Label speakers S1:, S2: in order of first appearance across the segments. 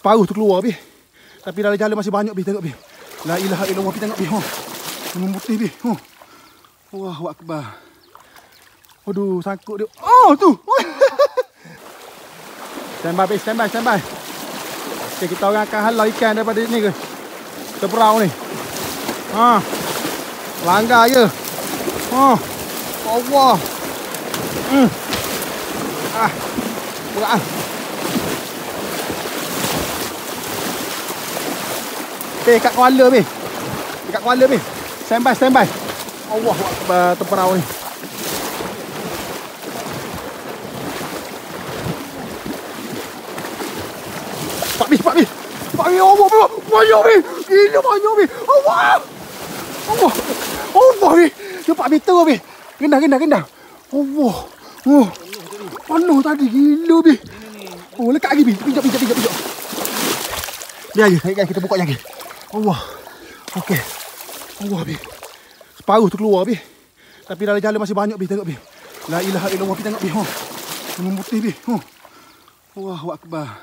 S1: Separuh tu keluar bi. Tapi dalam jalan masih banyak bi, tengok bi. La ilaha illallah bi, tengok bi. Gunung putih bi. Allahu akbar. Aduh, sangkut dia. Oh tu. Standby bi, standby. Okay, kita orang akan halau ikan daripada ni ke. Terperau ni. Langgar je. Allah. Berat. Kat Kuala bi. Dekat Kuala bi. Standby. Allah Akbar, terperau ni. Cepat bi. Allah bi. Banyak bi. Gila banyak bi. Allah bi. Cepat bi tu bi. Gendah. Allah. Penuh tadi, gila bi. Lekat lagi bi. Pijak. Biar je, guys, kita buka lagi. Allah. Okey. Allah bi. Separuh tu keluar bi. Tapi dalam jalan masih banyak bi, tengok bi. La ilaha illallah bi, tengok bi. Gunung putih bi. Allahu akbar.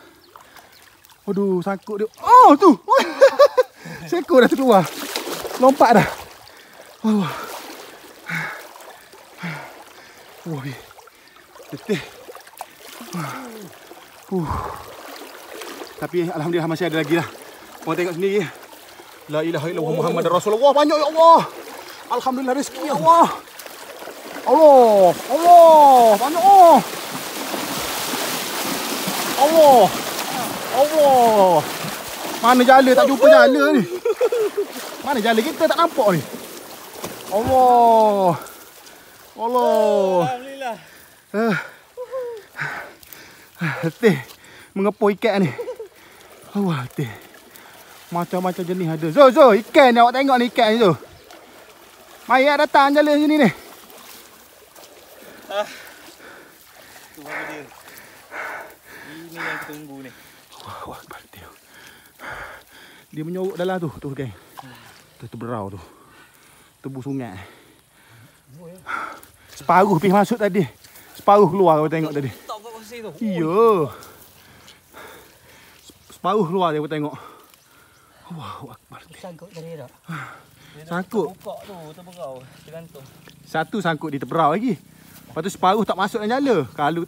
S1: Aduh, sangkut dia. Oh tu. Seekor dah terkeluar. Lompat dah. Allah. Allah bi. Letih. Tapi alhamdulillah masih ada lagi lah. Korang tengok sendiri. La ilaha illallah Muhammad Rasulullah. Banyak ya Allah. Alhamdulillah rezeki ya Allah. Allah. Banyak Allah. Mana jala, tak jumpa jala ni. Mana jala kita tak nampak ni. Allah.
S2: Alhamdulillah.
S1: Letih mengepul ikan ni. Allah, letih. Macam-macam jenis ada. Zo, ikan ni awak tengok ni, ikan ni Zo. Mari datang jala sini ni.
S2: Tu apa dia? Ini yang kita tunggu ni.
S1: Wah, dia. Dia menyorok dalam tu geng. Tu berau tu. Tebu sungai. Separuh pergi masuk tadi. Separuh keluar kau tengok tadi.
S2: Tak kat pasir tu.
S1: Iya. Separuh keluar dia kau tengok. Allahu akbar.
S2: Sangkut tadi tak?
S1: Sangkut.
S2: Buka tu, terperau, tergantung.
S1: Satu sangkut di terperau lagi. Lepas tu separuh tak masuk dalam jala. Kalau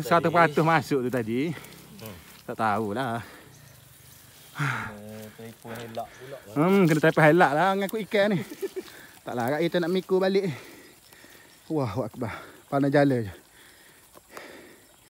S1: 100% masuk tu tadi. Tak tahulah.
S2: Telefon helak pula.
S1: Kena telefon helak lah ngangkut ikan ni. Tak larat kita nak mikul balik. Allahu akbar. Pandang jala je.